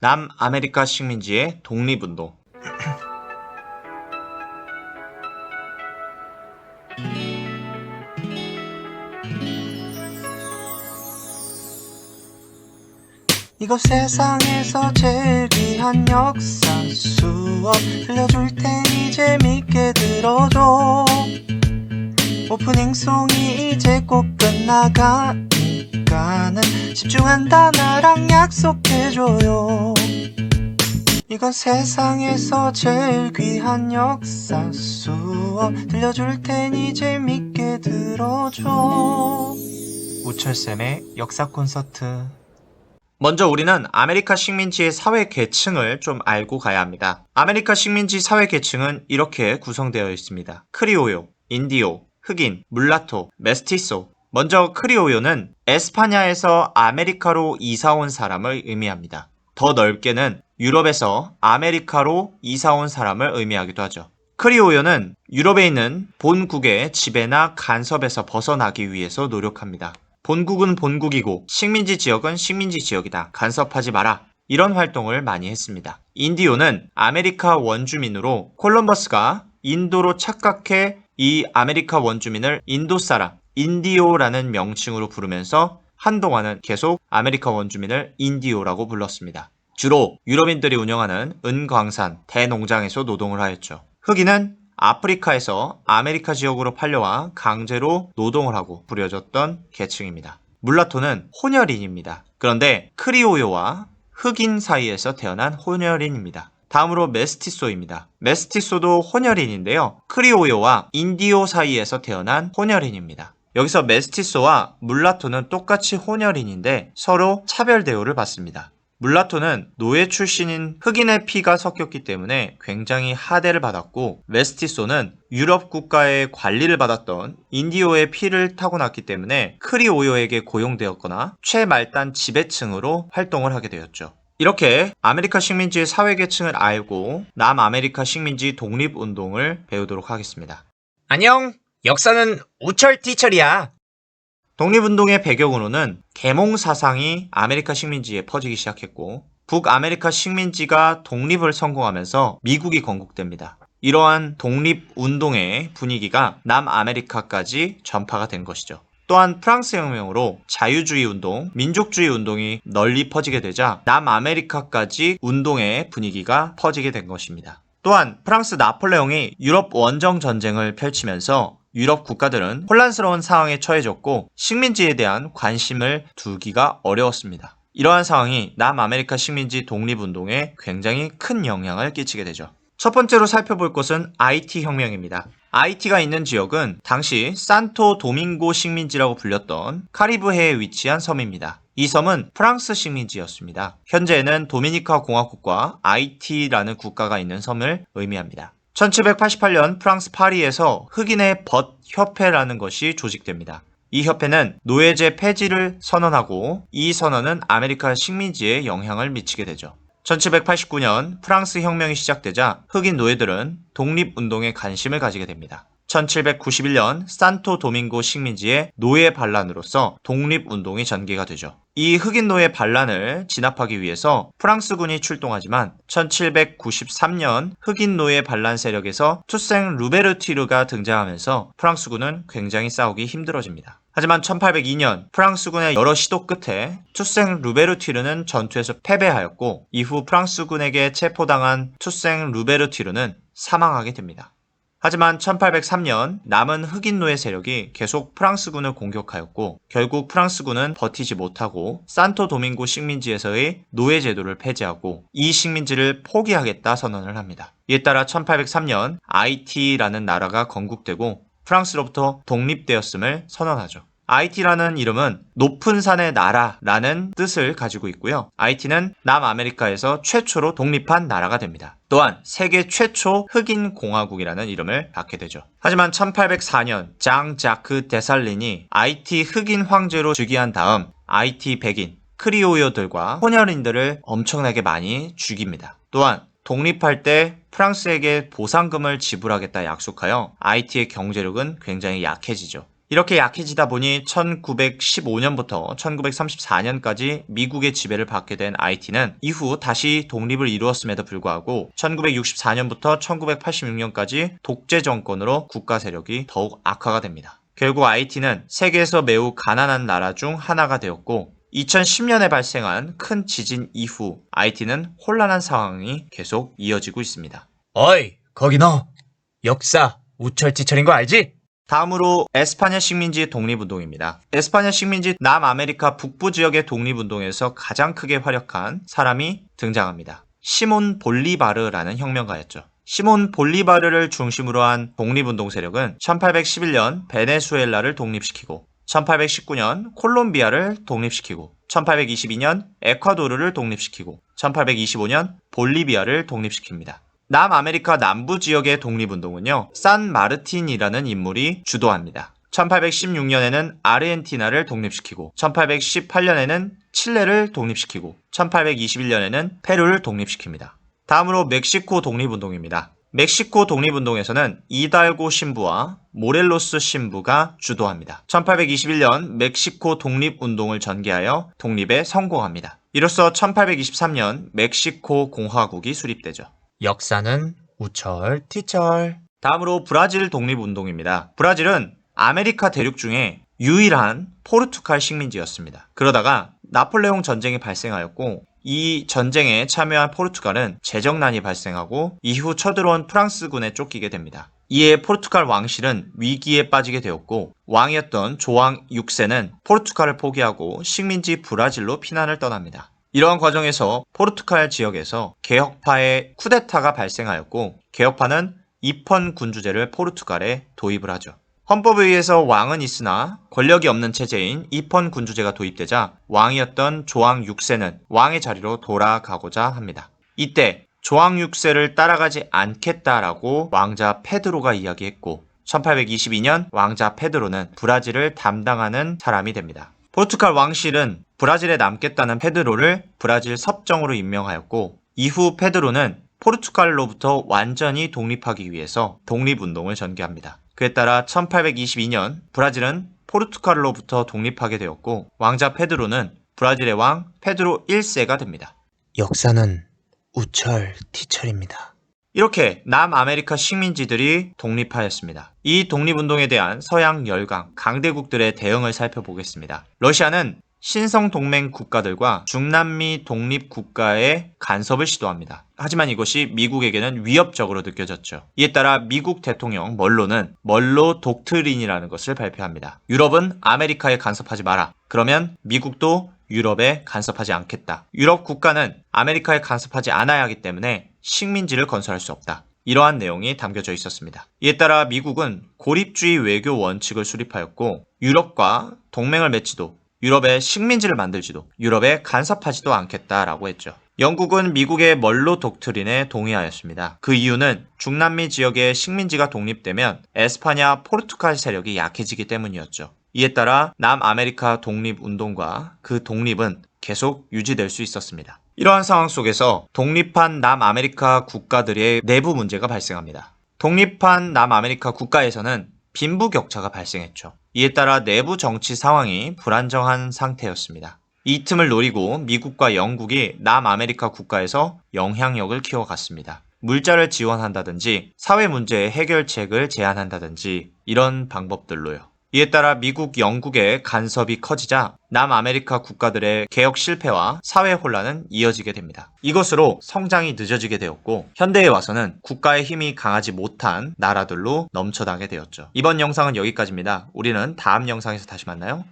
남아메리카 식민지의 독립운동. 이거 세상에서 제일 귀한 역사 수업 들려줄 테니 재밌게 들어줘. 오프닝송이 이제 꼭 끝나가니까는 집중한다 나랑 약속해줘요. 이거 세상에서 제일 귀한 역사 수업 들려줄 테니 재밌게 들어줘. 우철쌤의 역사 콘서트. 먼저 우리는 아메리카 식민지의 사회 계층을 좀 알고 가야 합니다. 아메리카 식민지 사회 계층은 이렇게 구성되어 있습니다. 크리오요, 인디오, 흑인, 물라토, 메스티소. 먼저 크리오요는 에스파냐에서 아메리카로 이사온 사람을 의미합니다. 더 넓게는 유럽에서 아메리카로 이사온 사람을 의미하기도 하죠. 크리오요는 유럽에 있는 본국의 지배나 간섭에서 벗어나기 위해서 노력합니다. 본국은 본국이고 식민지 지역은 식민지 지역이다. 간섭하지 마라. 이런 활동을 많이 했습니다. 인디오는 아메리카 원주민으로 콜럼버스가 인도로 착각해 이 아메리카 원주민을 인도 사람, 인디오라는 명칭으로 부르면서 한동안은 계속 아메리카 원주민을 인디오라고 불렀습니다. 주로 유럽인들이 운영하는 은광산, 대농장에서 노동을 하였죠. 흑인은 아프리카에서 아메리카 지역으로 팔려와 강제로 노동을 하고 부려졌던 계층입니다. 물라토는 혼혈인입니다. 그런데 크리오요와 흑인 사이에서 태어난 혼혈인입니다. 다음으로 메스티소입니다. 메스티소도 혼혈인인데요. 크리오요와 인디오 사이에서 태어난 혼혈인입니다. 여기서 메스티소와 물라토는 똑같이 혼혈인인데 서로 차별 대우를 받습니다. 물라토는 노예 출신인 흑인의 피가 섞였기 때문에 굉장히 하대를 받았고, 메스티소는 유럽 국가의 관리를 받았던 인디오의 피를 타고났기 때문에 크리오요에게 고용되었거나 최말단 지배층으로 활동을 하게 되었죠. 이렇게 아메리카 식민지의 사회계층을 알고 남아메리카 식민지 독립운동을 배우도록 하겠습니다. 안녕, 역사는 우철 티처리야. 독립운동의 배경으로는 계몽 사상이 아메리카 식민지에 퍼지기 시작했고, 북아메리카 식민지가 독립을 성공하면서 미국이 건국됩니다. 이러한 독립운동의 분위기가 남아메리카까지 전파가 된 것이죠. 또한 프랑스 혁명으로 자유주의 운동, 민족주의 운동이 널리 퍼지게 되자 남아메리카까지 운동의 분위기가 퍼지게 된 것입니다. 또한 프랑스 나폴레옹이 유럽 원정 전쟁을 펼치면서 유럽 국가들은 혼란스러운 상황에 처해졌고 식민지에 대한 관심을 두기가 어려웠습니다. 이러한 상황이 남아메리카 식민지 독립운동에 굉장히 큰 영향을 끼치게 되죠. 첫 번째로 살펴볼 것은 아이티 혁명입니다. 아이티가 있는 지역은 당시 산토 도밍고 식민지라고 불렸던 카리브해에 위치한 섬입니다. 이 섬은 프랑스 식민지였습니다. 현재는 도미니카 공화국과 아이티라는 국가가 있는 섬을 의미합니다. 1788년 프랑스 파리에서 흑인의 벗 협회라는 것이 조직됩니다. 이 협회는 노예제 폐지를 선언하고 이 선언은 아메리카 식민지에 영향을 미치게 되죠. 1789년 프랑스 혁명이 시작되자 흑인 노예들은 독립운동에 관심을 가지게 됩니다. 1791년 산토 도밍고 식민지의 노예 반란으로서 독립운동이 전개가 되죠. 이 흑인 노예 반란을 진압하기 위해서 프랑스군이 출동하지만 1793년 흑인 노예 반란 세력에서 투생 루베르티르가 등장하면서 프랑스군은 굉장히 싸우기 힘들어집니다. 하지만 1802년 프랑스군의 여러 시도 끝에 투생 루베르티르는 전투에서 패배하였고, 이후 프랑스군에게 체포당한 투생 루베르티르는 사망하게 됩니다. 하지만 1803년 남은 흑인 노예 세력이 계속 프랑스군을 공격하였고, 결국 프랑스군은 버티지 못하고 산토 도밍고 식민지에서의 노예 제도를 폐지하고 이 식민지를 포기하겠다 선언을 합니다. 이에 따라 1803년 아이티라는 나라가 건국되고 프랑스로부터 독립되었음을 선언하죠. 아이티라는 이름은 높은 산의 나라라는 뜻을 가지고 있고요. 아이티는 남아메리카에서 최초로 독립한 나라가 됩니다. 또한 세계 최초 흑인 공화국이라는 이름을 받게 되죠. 하지만 1804년 장 자크 데살린이 아이티 흑인 황제로 즉위한 다음 아이티 백인, 크리오요들과 혼혈인들을 엄청나게 많이 죽입니다. 또한 독립할 때 프랑스에게 보상금을 지불하겠다 약속하여 아이티의 경제력은 굉장히 약해지죠. 이렇게 약해지다 보니 1915년부터 1934년까지 미국의 지배를 받게 된 IT는 이후 다시 독립을 이루었음에도 불구하고 1964년부터 1986년까지 독재 정권으로 국가 세력이 더욱 악화가 됩니다. 결국 IT는 세계에서 매우 가난한 나라 중 하나가 되었고 2010년에 발생한 큰 지진 이후 IT는 혼란한 상황이 계속 이어지고 있습니다. 어이, 거기 너 역사 우철티철인 거 알지? 다음으로 에스파냐 식민지 독립운동입니다. 에스파냐 식민지 남아메리카 북부 지역의 독립운동에서 가장 크게 활약한 사람이 등장합니다. 시몬 볼리바르라는 혁명가였죠. 시몬 볼리바르를 중심으로 한 독립운동 세력은 1811년 베네수엘라를 독립시키고 1819년 콜롬비아를 독립시키고 1822년 에콰도르를 독립시키고 1825년 볼리비아를 독립시킵니다. 남아메리카 남부 지역의 독립운동은요, 산 마르틴이라는 인물이 주도합니다. 1816년에는 아르헨티나를 독립시키고 1818년에는 칠레를 독립시키고 1821년에는 페루를 독립시킵니다. 다음으로 멕시코 독립운동입니다. 멕시코 독립운동에서는 이달고 신부와 모렐로스 신부가 주도합니다. 1821년 멕시코 독립운동을 전개하여 독립에 성공합니다. 이로써 1823년 멕시코 공화국이 수립되죠. 역사는 우철티철. 다음으로 브라질 독립운동입니다. 브라질은 아메리카 대륙 중에 유일한 포르투갈 식민지였습니다. 그러다가 나폴레옹 전쟁이 발생하였고 이 전쟁에 참여한 포르투갈은 재정난이 발생하고 이후 쳐들어온 프랑스군에 쫓기게 됩니다. 이에 포르투갈 왕실은 위기에 빠지게 되었고 왕이었던 조왕 6세는 포르투갈을 포기하고 식민지 브라질로 피난을 떠납니다. 이러한 과정에서 포르투갈 지역에서 개혁파의 쿠데타가 발생하였고 개혁파는 입헌 군주제를 포르투갈에 도입을 하죠. 헌법에 의해서 왕은 있으나 권력이 없는 체제인 입헌 군주제가 도입되자 왕이었던 조왕 6세는 왕의 자리로 돌아가고자 합니다. 이때 조왕 6세를 따라가지 않겠다라고 왕자 페드로가 이야기했고 1822년 왕자 페드로는 브라질을 담당하는 사람이 됩니다. 포르투갈 왕실은 브라질에 남겠다는 페드로를 브라질 섭정으로 임명하였고 이후 페드로는 포르투갈로부터 완전히 독립하기 위해서 독립운동을 전개합니다. 그에 따라 1822년 브라질은 포르투갈로부터 독립하게 되었고 왕자 페드로는 브라질의 왕 페드로 1세가 됩니다. 역사는 우철티철입니다. 이렇게 남아메리카 식민지들이 독립하였습니다. 이 독립운동에 대한 서양 열강, 강대국들의 대응을 살펴보겠습니다. 러시아는 신성동맹 국가들과 중남미 독립국가의 간섭을 시도합니다. 하지만 이것이 미국에게는 위협적으로 느껴졌죠. 이에 따라 미국 대통령 멀로는 멀로 독트린이라는 것을 발표합니다. 유럽은 아메리카에 간섭하지 마라. 그러면 미국도 유럽에 간섭하지 않겠다. 유럽 국가는 아메리카에 간섭하지 않아야 하기 때문에 식민지를 건설할 수 없다. 이러한 내용이 담겨져 있었습니다. 이에 따라 미국은 고립주의 외교 원칙을 수립하였고 유럽과 동맹을 맺지도 유럽에 식민지를 만들지도 유럽에 간섭하지도 않겠다라고 했죠. 영국은 미국의 멀로 독트린에 동의하였습니다. 그 이유는 중남미 지역의 식민지가 독립되면 에스파냐 포르투갈 세력이 약해지기 때문이었죠. 이에 따라 남아메리카 독립운동과 그 독립은 계속 유지될 수 있었습니다. 이러한 상황 속에서 독립한 남아메리카 국가들의 내부 문제가 발생합니다. 독립한 남아메리카 국가에서는 빈부격차가 발생했죠. 이에 따라 내부 정치 상황이 불안정한 상태였습니다. 이 틈을 노리고 미국과 영국이 남아메리카 국가에서 영향력을 키워갔습니다. 물자를 지원한다든지 사회 문제의 해결책을 제안한다든지 이런 방법들로요. 이에 따라 미국, 영국의 간섭이 커지자 남아메리카 국가들의 개혁 실패와 사회 혼란은 이어지게 됩니다. 이것으로 성장이 늦어지게 되었고 현대에 와서는 국가의 힘이 강하지 못한 나라들로 넘쳐나게 되었죠. 이번 영상은 여기까지입니다. 우리는 다음 영상에서 다시 만나요.